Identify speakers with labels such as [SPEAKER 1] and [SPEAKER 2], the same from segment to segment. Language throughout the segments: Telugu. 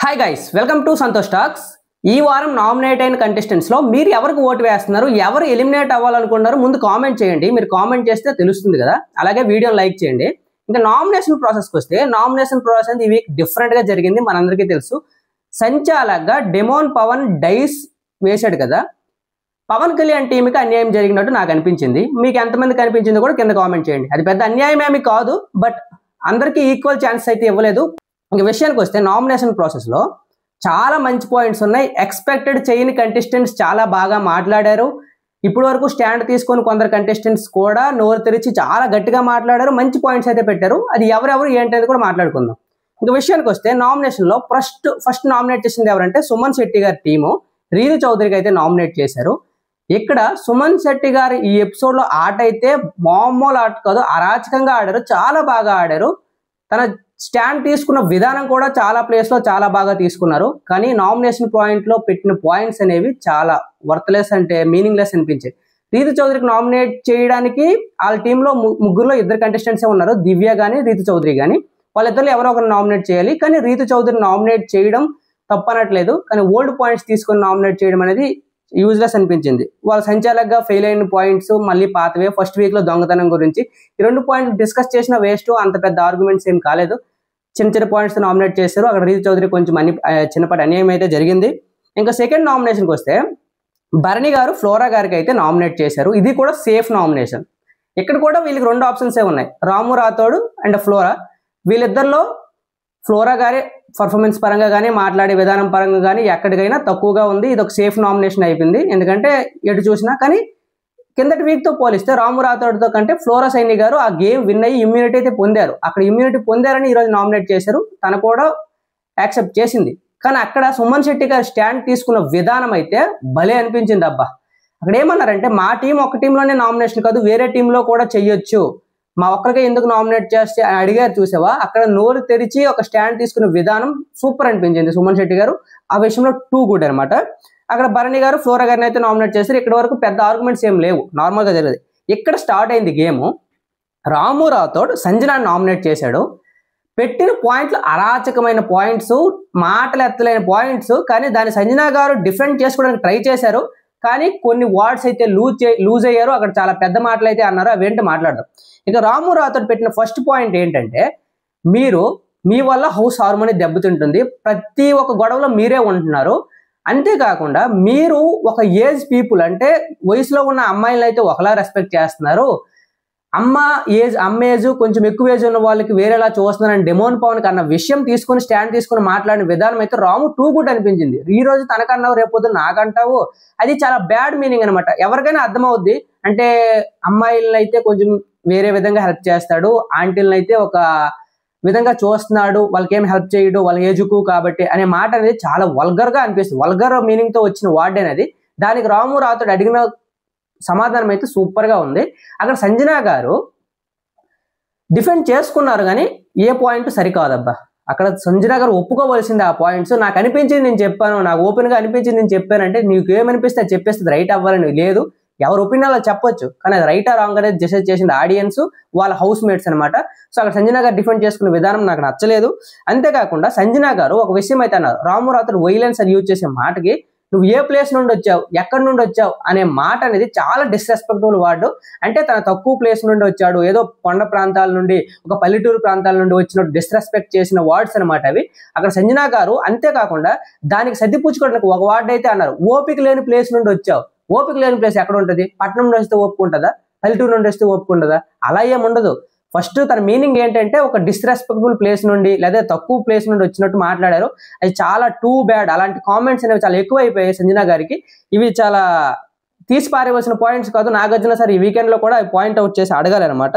[SPEAKER 1] Hi guys, welcome to Santosh talks. ఈ వారం నామినేట్ అయిన కంటెస్టెంట్స్ లో మీరు ఎవరికి ఓటు వేస్తున్నారు, ఎవరు ఎలిమినేట్ అవ్వాలనుకుంటున్నారు ముందు కామెంట్ చేయండి. మీరు కామెంట్ చేస్తే తెలుస్తుంది కదా. అలాగే వీడియోని లైక్ చేయండి. ఇంకా నామినేషన్ ప్రాసెస్కి వస్తే, నామినేషన్ ప్రాసెస్ ఈ వీక్ డిఫరెంట్ గా జరిగింది. మనందరికీ తెలుసు, సంచాలకగా డెమోన్ పవన్ డైస్ వేశాడు కదా. పవన్ కళ్యాణ్ టీంకి అన్యాయం జరిగినట్టు నాకు అనిపించింది. మీకు ఎంతమంది కనిపించిందో కూడా కింద కామెంట్ చేయండి. అది పెద్ద అన్యాయం ఏమి కాదు, బట్ అందరికీ ఈక్వల్ ఛాన్సెస్ అయితే ఇవ్వలేదు. ఇంక విషయానికి వస్తే, నామినేషన్ ప్రాసెస్లో చాలా మంచి పాయింట్స్ ఉన్నాయి. ఎక్స్పెక్టెడ్ చేయని కంటెస్టెంట్స్ చాలా బాగా మాట్లాడారు. ఇప్పటి వరకు స్టాండ్ తీసుకొని కొందరు కంటెస్టెంట్స్ కూడా నోరు తెరిచి చాలా గట్టిగా మాట్లాడారు. మంచి పాయింట్స్ అయితే పెట్టారు. అది ఎవరెవరు ఏంటనేది కూడా మాట్లాడుకుందాం. ఇంక విషయానికి వస్తే, నామినేషన్లో ఫస్ట్ నామినేట్ చేసింది ఎవరంటే సుమన్ శెట్టి గారి టీము రీతు చౌదరికి అయితే నామినేట్ చేశారు. ఇక్కడ సుమన్ శెట్టి గారు ఈ ఎపిసోడ్లో ఆట అయితే మామూలు ఆట కాదు, అరాచకంగా ఆడారు. చాలా బాగా ఆడారు. తన స్టాండ్ తీసుకున్న విధానం కూడా చాలా ప్లేస్లో చాలా బాగా తీసుకున్నారు. కానీ నామినేషన్ పాయింట్లో పెట్టిన పాయింట్స్ అనేవి చాలా వర్త్లెస్, అంటే మీనింగ్లెస్ అనిపించాయి. రీతు చౌదరికి నామినేట్ చేయడానికి వాళ్ళ టీంలో ముగ్గురులో ఇద్దరు కంటెస్టెంట్సే ఉన్నారు, దివ్య కానీ రీతు చౌదరి కానీ. వాళ్ళిద్దరు ఎవరో ఒకరు నామినేట్ చేయాలి. కానీ రీతు చౌదరి నామినేట్ చేయడం తప్పనట్లేదు, కానీ ఓల్డ్ పాయింట్స్ తీసుకొని నామినేట్ చేయడం అనేది యూజ్లెస్ అనిపించింది. వాళ్ళ సంచాలకగా ఫెయిల్ అయిన పాయింట్స్ మళ్ళీ పాతవే. ఫస్ట్ వీక్లో దొంగతనం గురించి ఈ రెండు పాయింట్లు డిస్కస్ చేసిన వేస్ట్, అంత పెద్ద ఆర్గ్యుమెంట్స్ ఏం కాలేదు. చిన్న చిన్న పాయింట్స్ నామినేట్ చేశారు. అక్కడ రీతు చౌదరి కొంచెం చిన్నపాటి అన్యాయం అయితే జరిగింది. ఇంకా సెకండ్ నామినేషన్కి వస్తే, భరణి గారు ఫ్లోరా గారికి అయితే నామినేట్ చేశారు. ఇది కూడా సేఫ్ నామినేషన్. ఇక్కడ కూడా వీళ్ళకి రెండు ఆప్షన్సే ఉన్నాయి, రాము రాథోడ్ అండ్ ఫ్లోరా. వీళ్ళిద్దరిలో ఫ్లోరా గారి పర్ఫార్మెన్స్ పరంగా కానీ, మాట్లాడే విధానం పరంగా కానీ ఎక్కడికైనా తక్కువగా ఉంది. ఇది ఒక సేఫ్ నామినేషన్ అయిపోయింది. ఎందుకంటే ఎటు చూసినా. కానీ కిందటి వీక్తో పోలిస్తే రాము రాథోడ్తో కంటే ఫ్లోరా సైని గారు ఆ గేమ్ విన్ అయ్యి ఇమ్యూనిటీ అయితే పొందారు. అక్కడ ఇమ్యూనిటీ పొందారని ఈరోజు నామినేట్ చేశారు. తను కూడా యాక్సెప్ట్ చేసింది. కానీ అక్కడ సుమన్ శెట్టి గారు స్టాండ్ తీసుకున్న విధానం అయితే భలే అనిపించింది. అబ్బా, అక్కడ ఏమన్నారంటే, మా టీం ఒక టీంలోనే నామినేషన్ కాదు, వేరే టీంలో కూడా చెయ్యొచ్చు, మా ఒక్కరికే ఎందుకు నామినేట్ చేస్తే అని అడిగారు. చూసావా, అక్కడ నోరు తెరిచి ఒక స్టాండ్ తీసుకున్న విధానం సూపర్ అనిపించింది సుమన్ శెట్టి గారు. ఆ విషయంలో టూ గుడ్ అనమాట. అక్కడ భరణి గారు ఫ్లోరా గారిని అయితే నామినేట్ చేశారు. ఇక్కడ వరకు పెద్ద ఆర్గ్యుమెంట్స్ ఏం లేవు, నార్మల్గా జరిగేది. ఇక్కడ స్టార్ట్ అయింది గేమ్. రాము రాథోడ్ సంజనాన్ని నామినేట్ చేశాడు. పెట్టిన పాయింట్లు అరాచకమైన పాయింట్స్, మాటలు ఎత్తలేని పాయింట్స్. కానీ దాన్ని సంజనా గారు డిఫెండ్ చేసుకోవడానికి ట్రై చేశారు. కానీ కొన్ని వర్డ్స్ అయితే లూజ్ అయ్యారు. అక్కడ చాలా పెద్ద మాటలు అయితే అన్నారు. అవేంటి మాట్లాడరు. ఇక రాము రాథోడ్ పెట్టిన ఫస్ట్ పాయింట్ ఏంటంటే, మీ వల్ల హౌస్ హార్మోని దెబ్బతింటుంది, ప్రతి ఒక్క గొడవలో మీరే ఉంటున్నారు. అంతేకాకుండా మీరు ఒక ఏజ్ పీపుల్, అంటే వయసులో ఉన్న అమ్మాయిలను అయితే ఒకలా రెస్పెక్ట్ చేస్తున్నారు, అమ్మ ఏజ్ కొంచెం ఎక్కువ ఏజ్ ఉన్న వాళ్ళకి వేరేలా చూస్తున్నారని డెమోన్ పవన్ అన్న విషయం తీసుకొని స్టాండ్ తీసుకొని మాట్లాడిన విధానం అయితే రాము టూ గుడ్ అనిపించింది. ఈ రోజు తనకన్నావు, రేపొద్దు నాకంటావు, అది చాలా బ్యాడ్ మీనింగ్ అనమాట. ఎవరికైనా అర్థమవుద్ది. అంటే అమ్మాయిలను అయితే కొంచెం వేరే విధంగా హెల్ప్ చేస్తాడు, ఆంటీలను అయితే ఒక విధంగా చూస్తున్నాడు, వాళ్ళకి ఏం హెల్ప్ చేయడు, వాళ్ళ ఏజుకు కాబట్టి అనే మాట అనేది చాలా వల్గర్గా అనిపిస్తుంది. వల్గర్ మీనింగ్తో వచ్చిన వర్డ్ అనేది. దానికి రాము రాథోడ్ అడిగిన సమాధానం అయితే సూపర్గా ఉంది. అక్కడ సంజనా గారు డిఫెండ్ చేసుకున్నారు, కానీ ఏ పాయింట్ సరికాదబ్బా. అక్కడ సంజనా గారు ఒప్పుకోవలసింది ఆ పాయింట్స్. నాకు అనిపించింది నేను చెప్పాను, నాకు ఓపెన్గా అనిపించింది నేను చెప్పానంటే, నీకు ఏమనిపిస్తే అది చెప్పేస్తుంది, రైట్ అవ్వాలని లేదు. ఎవరు ఒపీనియన్ అలా చెప్పొచ్చు, కానీ అది రైట్ ఆ రాంగ్ అనేది డిసైడ్ చేసింది ఆడియన్స్, వాళ్ళ హౌస్ మేట్స్ అనమాట. సో అక్కడ సంజనా గారు డిఫెండ్ చేసుకునే విధానం నాకు నచ్చలేదు. అంతేకాకుండా సంజనా గారు ఒక విషయం అయితే అన్నారు, రాము రాథోడ్ వైలెన్స్ అని యూజ్ చేసే మాటకి నువ్వు ఏ ప్లేస్ నుండి వచ్చావు, ఎక్కడి నుండి వచ్చావు అనే మాట అనేది చాలా డిస్రెస్పెక్టబుల్ వర్డ్. అంటే తన తక్కువ ప్లేస్ నుండి వచ్చాడు, ఏదో కొండ ప్రాంతాల నుండి, ఒక పల్లెటూరు ప్రాంతాల నుండి వచ్చినట్టు డిస్రెస్పెక్ట్ చేసిన వర్డ్స్ అనమాట అవి. అక్కడ సంజనా గారు అంతేకాకుండా దానికి సర్దిపుచ్చుకోవడానికి ఒక వర్డ్ అయితే అన్నారు, ఓపిక లేని ప్లేస్ నుండి వచ్చావు. ఓపిక లేని ప్లేస్ ఎక్కడ ఉంటుంది? పట్టణం నుండి వస్తే ఒప్పుకుంటుందా, పల్లెటూరు నుండి వస్తే ఒప్పుకుంటుందా? అలా ఏముండదు. ఫస్ట్ తన మీనింగ్ ఏంటంటే, ఒక డిస్రెస్పెక్టబుల్ ప్లేస్ నుండి లేదా తక్కువ ప్లేస్ నుండి వచ్చినట్టు మాట్లాడారు. అది చాలా టూ బ్యాడ్. అలాంటి కామెంట్స్ అనేవి చాలా ఎక్కువ అయిపోయాయి సంజనా గారికి. ఇవి చాలా తీసి పారేవలసిన పాయింట్స్ కాదు. నాగార్జున సార్ ఈ వీకెండ్లో కూడా పాయింట్ అవుట్ చేసి అడగాలన్నమాట.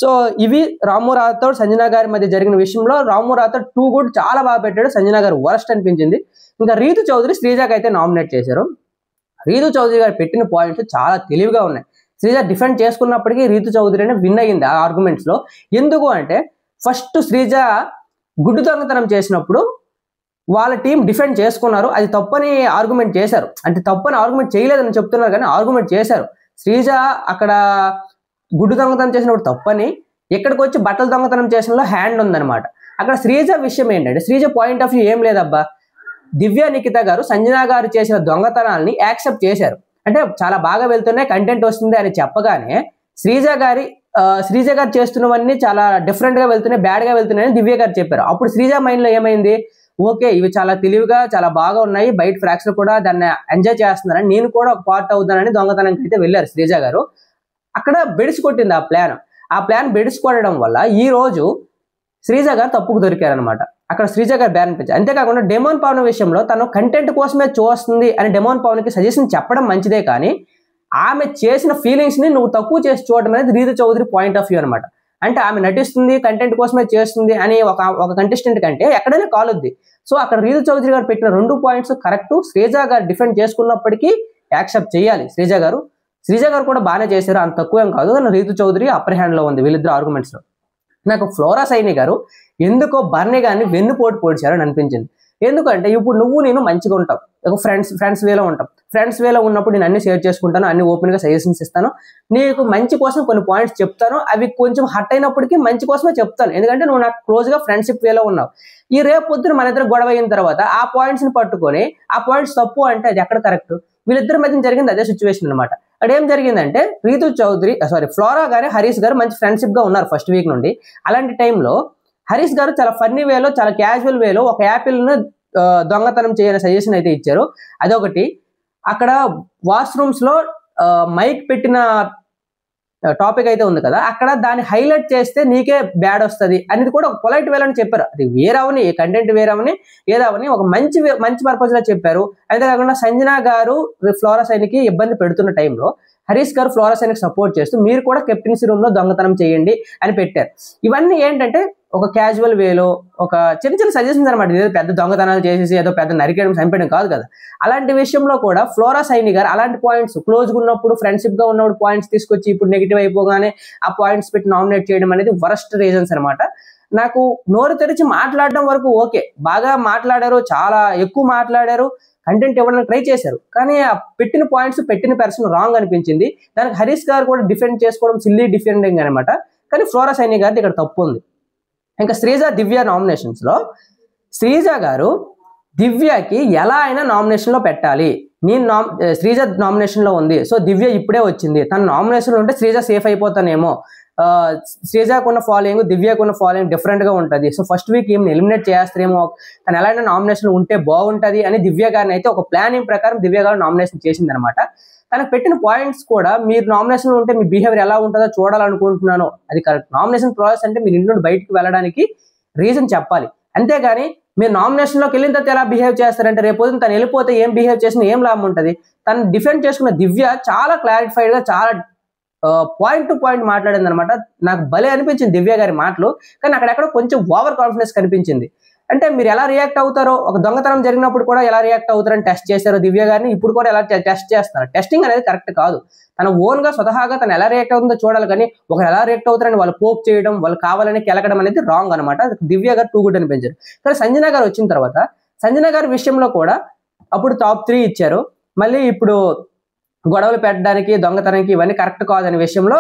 [SPEAKER 1] సో ఇవి రాము రాథోడ్ సంజనా గారి మధ్య జరిగిన విషయంలో రాము రాథోడ్ టూ గుడ్, చాలా బాగా పెట్టాడు. సంజనా గారు వరస్ట్ అనిపించింది. ఇంకా రీతు చౌదరి శ్రీజాకి అయితే నామినేట్ చేశారు. రీతు చౌదరి గారు పెట్టిన పాయింట్స్ చాలా తెలివిగా ఉన్నాయి. శ్రీజ డిఫెండ్ చేసుకున్నప్పటికీ రీతు చౌదరి అనే విన్ అయ్యింది ఆ ఆర్గ్యుమెంట్స్లో. ఎందుకు అంటే, ఫస్ట్ శ్రీజ గుడ్డు దొంగతనం చేసినప్పుడు వాళ్ళ టీం డిఫెండ్ చేసుకున్నారు, అది తప్పని ఆర్గ్యుమెంట్ చేశారు. అంటే తప్పని ఆర్గ్యుమెంట్ చేయలేదని చెప్తున్నారు, కానీ ఆర్గ్యుమెంట్ చేశారు. శ్రీజ అక్కడ గుడ్డు దొంగతనం చేసినప్పుడు తప్పని, ఇక్కడికి వచ్చి బట్టలు దొంగతనం చేసినలో హ్యాండ్ ఉందన్నమాట. అక్కడ శ్రీజ విషయం ఏంటంటే, శ్రీజ పాయింట్ ఆఫ్ వ్యూ ఏం లేదబ్బా, దివ్య నిఖిత గారు సంజన గారు చేసిన దొంగతనాల్ని యాక్సెప్ట్ చేశారు. అంటే చాలా బాగా వెళ్తున్నాయి, కంటెంట్ వస్తుంది అని చెప్పగానే శ్రీజ గారు చేస్తున్నవన్నీ చాలా డిఫరెంట్ గా వెళ్తున్నాయి, బ్యాడ్ గా వెళ్తున్నాయని దివ్య గారు చెప్పారు. అప్పుడు శ్రీజ మైండ్ లో ఏమైంది, ఓకే ఇవి చాలా తెలివిగా చాలా బాగా ఉన్నాయి, బయట ఫ్రాక్స్ కూడా దాన్ని ఎంజాయ్ చేస్తున్నారని నేను కూడా ఒక పార్ట్ అవుతానని దొంగతనానికి అయితే వెళ్ళారు శ్రీజ గారు. అక్కడ బెడిసి కొట్టింది ఆ ప్లాన్ బెడిసి కొట్టడం వల్ల ఈ రోజు శ్రీజ గారు తప్పుకు దొరికారనమాట. అక్కడ శ్రీజ గారు బ్యాన్ అనిపించారు. అంతేకాకుండా డెమోన్ పవన్ విషయంలో తను కంటెంట్ కోసమే చూస్తుంది అని డెమోన్ పవన్ కి సజెషన్ చెప్పడం మంచిదే, కానీ ఆమె చేసిన ఫీలింగ్స్ ని నువ్వు తక్కువ చేసి చూడడం అనేది Ritu Chaudhary point of view అనమాట. అంటే ఆమె నటిస్తుంది, కంటెంట్ కోసమే చేస్తుంది అని ఒక కంటెస్టెంట్ కంటే ఎక్కడైనా కాలుద్ది. సో అక్కడ రీతు చౌదరి గారు పెట్టిన 2 పాయింట్స్ కరెక్ట్. శ్రీజ గారు డిఫెండ్ చేసుకున్నప్పటికీ యాక్సెప్ట్ చేయాలి శ్రీజ గారు కూడా బాగానే చేశారు, అంత తక్కువ ఏం కాదు. రీతు చౌదరి అప్పర్ హ్యాండ్ లో ఉంది వీళ్ళిద్దరు ఆర్గ్యుమెంట్స్ లో. నాకు ఫ్లోరా సైని గారు ఎందుకో బర్నీ గారిని వెన్నుపోటు పొడిచారని అనిపించింది. ఎందుకంటే ఇప్పుడు నేను మంచిగా ఉంటాం, ఒక ఫ్రెండ్స్ వేలో ఉంటాం. ఫ్రెండ్స్ వేలో ఉన్నప్పుడు నేను అన్ని షేర్ చేసుకుంటాను, అన్ని ఓపెన్ గా సజెషన్స్ ఇస్తాను, నీకు మంచి కోసం కొన్ని పాయింట్స్ చెప్తాను, అవి కొంచెం హట్ అయినప్పటికీ మంచి కోసమే చెప్తాను, ఎందుకంటే నువ్వు నాకు క్లోజ్ గా ఫ్రెండ్షిప్ వేలో ఉన్నావు. ఈ రేపు పొద్దున మన ఇద్దరు గొడవ అయిన తర్వాత ఆ పాయింట్స్ ని పట్టుకొని ఆ పాయింట్స్ తప్పు అంటే అది ఎక్కడ కరెక్ట్? వీళ్ళిద్దరి మధ్య జరిగింది అదే సిచ్యువేషన్ అనమాట. అక్కడ ఏం జరిగిందంటే ఫ్లోరా గారు హరీష్ గారు మంచి ఫ్రెండ్షిప్ గా ఉన్నారు ఫస్ట్ వీక్ నుండి. అలాంటి టైంలో హరీష్ గారు చాలా ఫన్నీ వేలో, చాలా క్యాజువల్ వేలో ఒక యాపిల్ ను దొంగతనం చేయని సజెషన్ అయితే ఇచ్చారు. అదొకటి. అక్కడ వాష్రూమ్స్ లో మైక్ పెట్టిన టాపిక్ అయితే ఉంది కదా, అక్కడ దాన్ని హైలైట్ చేస్తే నీకే బ్యాడ్ వస్తుంది అనేది కూడా ఒక పొలైట్ వేలో అని చెప్పారు. అది వేరవని, కంటెంట్ వేరవని, ఏదవని ఒక మంచి పర్పస్ లో చెప్పారు. అంతేకాకుండా సంజన గారు ఫ్లోరా సైనికి ఇబ్బంది పెడుతున్న టైంలో హరీష్ గారు ఫ్లోరా సైనికి సపోర్ట్ చేస్తూ మీరు కూడా కెప్టెన్సీ రూమ్ లో దొంగతనం చేయండి అని పెట్టారు. ఇవన్నీ ఏంటంటే ఒక క్యాజువల్ వేలో ఒక చిన్న సజెషన్స్ అనమాట. ఏదో పెద్ద దొంగతనాలు చేసేసి ఏదో పెద్ద నరికేయడం చంపేయడం కాదు కదా. అలాంటి విషయంలో కూడా ఫ్లోరా సైని గారు అలాంటి పాయింట్స్ క్లోజ్గా ఉన్నప్పుడు, ఫ్రెండ్షిప్ గా ఉన్నప్పుడు పాయింట్స్ తీసుకొచ్చి ఇప్పుడు నెగిటివ్ అయిపోగానే ఆ పాయింట్స్ పెట్టి నామినేట్ చేయడం అనేది వరస్ట్ రీజన్స్ అనమాట. నాకు నోరు తెరిచి మాట్లాడడం వరకు ఓకే, బాగా మాట్లాడారు, చాలా ఎక్కువ మాట్లాడారు, కంటెంట్ ఇవ్వడానికి ట్రై చేశారు, కానీ ఆ పెట్టిన పాయింట్స్ పెట్టిన పర్సన్ రాంగ్ అనిపించింది. దానికి హరీష్ గారు కూడా డిఫెండ్ చేసుకోవడం సిల్లీ డిఫెండింగ్ అనమాట. కానీ ఫ్లోరా సైని గారిది ఇక్కడ తప్పు ఉంది. ఇంకా శ్రీజ దివ్య నామినేషన్స్ లో శ్రీజ గారు దివ్యకి ఎలా అయినా నామినేషన్ లో పెట్టాలి. శ్రీజ నామినేషన్ లో ఉంది, సో దివ్య ఇప్పుడే వచ్చింది, తన నామినేషన్ ఉంటే శ్రీజ సేఫ్ అయిపోతానేమో, శ్రీజకున్న ఫాలోయింగ్ దివ్యకున్న ఫాలోయింగ్ డిఫరెంట్ గా ఉంటుంది, సో ఫస్ట్ వీక్ ఏమి ఎలిమినేట్ చేస్తారేమో, తను ఎలా అయినా నామినేషన్ ఉంటే బాగుంటది అని దివ్య గారిని అయితే ఒక ప్లానింగ్ ప్రకారం దివ్య గారు నామినేషన్ చేసింది అనమాట. తనకు పెట్టిన పాయింట్స్ కూడా మీరు నామినేషన్ ఉంటే మీ బిహేవియర్ ఎలా ఉంటుందో చూడాలనుకుంటున్నాను, అది కరెక్ట్. నామినేషన్ ప్రాసెస్ అంటే మీరు ఇంటి నుండి బయటకు వెళ్ళడానికి రీజన్ చెప్పాలి, అంతేగాని మీరు నామినేషన్ లోకి వెళ్ళిన తర్వాత ఎలా బిహేవ్ చేస్తారంటే రేపు తను వెళ్ళిపోతే ఏం బిహేవ్ చేసినా ఏం లాభం ఉంటుంది. తను డిఫెండ్ చేసుకున్న దివ్య చాలా క్లారిఫైడ్ గా చాలా పాయింట్ టు పాయింట్ మాట్లాడింది అనమాట. నాకు భలే అనిపించింది దివ్య గారి మాటలు, కానీ అక్కడెక్కడ కొంచెం ఓవర్ కాన్ఫిడెన్స్ కనిపించింది. అంటే మీరు ఎలా రియాక్ట్ అవుతారో, ఒక దొంగతనం జరిగినప్పుడు కూడా ఎలా రియాక్ట్ అవుతారని టెస్ట్ చేశారో దివ్య గారిని, ఇప్పుడు కూడా ఎలా టెస్ట్ చేస్తారు. టెస్టింగ్ అనేది కరెక్ట్ కాదు. తన ఓన్ గా స్వతహాగా తను ఎలా రియాక్ట్ అవుతుందో చూడాలి, కానీ ఒకరు ఎలా రియాక్ట్ అవుతారని వాళ్ళు పోక్ చేయడం, వాళ్ళు కావాలని కెలకడం అనేది రాంగ్ అనమాట. దివ్య గారు టూ గుడ్ అనిపించారు. కానీ సంజన గారు వచ్చిన తర్వాత సంజన గారి విషయంలో కూడా అప్పుడు టాప్ 3 ఇచ్చారు, మళ్ళీ ఇప్పుడు గొడవలు పెట్టడానికి దొంగతనానికి ఇవన్నీ కరెక్ట్ కాదనే విషయంలో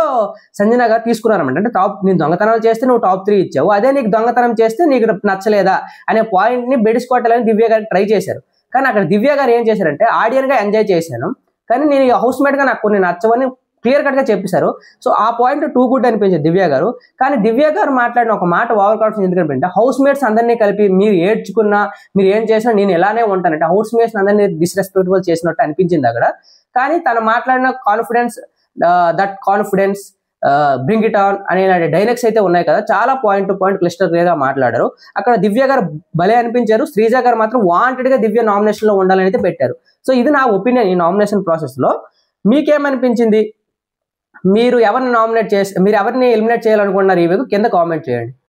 [SPEAKER 1] సంజన గారు తీసుకున్నారన్నమాట. అంటే నేను దొంగతనాలు చేస్తే నువ్వు టాప్ 3 ఇచ్చావు, అదే నీకు దొంగతనం చేస్తే నీకు నచ్చలేదా అనే పాయింట్ ని బెడిసుకోవటాలని దివ్య గారు ట్రై చేశారు. కానీ అక్కడ దివ్య గారు ఏం చేశారంటే, ఆడియన్ గా ఎంజాయ్ చేశాను, కానీ నేను హౌస్ మేట్ గా నాకు కొన్ని నచ్చవని క్లియర్ కట్ గా చెప్పేశారు. సో ఆ పాయింట్ టూ గుడ్ అనిపించింది దివ్య గారు. కానీ దివ్య గారు మాట్లాడిన ఒక మాట ఓవర్ కాన్ఫిడెన్స్ ఎందుకంటే, హౌస్ మేట్స్ అందరినీ కలిపి మీరు ఏడ్చుకున్నా మీరు ఏం చేసినా నేను ఎలానే ఉంటానంటే హౌస్ మేట్స్ అందరినీ డిస్రెస్పెక్టబుల్ చేసినట్టు అనిపించింది అక్కడ. కానీ తను మాట్లాడిన కాన్ఫిడెన్స్ బ్రింగ్ ఇట్ ఆన్ అనే డైలాగ్స్ అయితే ఉన్నాయి కదా, చాలా పాయింట్ టు పాయింట్ క్లిస్టర్ క్లియర్ గా మాట్లాడారు. అక్కడ దివ్య గారు భలే అనిపించారు. శ్రీజ గారు మాత్రం వాంటెడ్ గా దివ్య నామినేషన్ లో ఉండాలని అయితే పెట్టారు. సో ఇది నా ఒపీనియన్ ఈ నామినేషన్ ప్రాసెస్ లో. మీకేమనిపించింది? మీరు ఎవరిని ఎలిమినేట్ చేయాలనుకుంటున్నారు ఈ వీక్ కింద కామెంట్ చేయండి.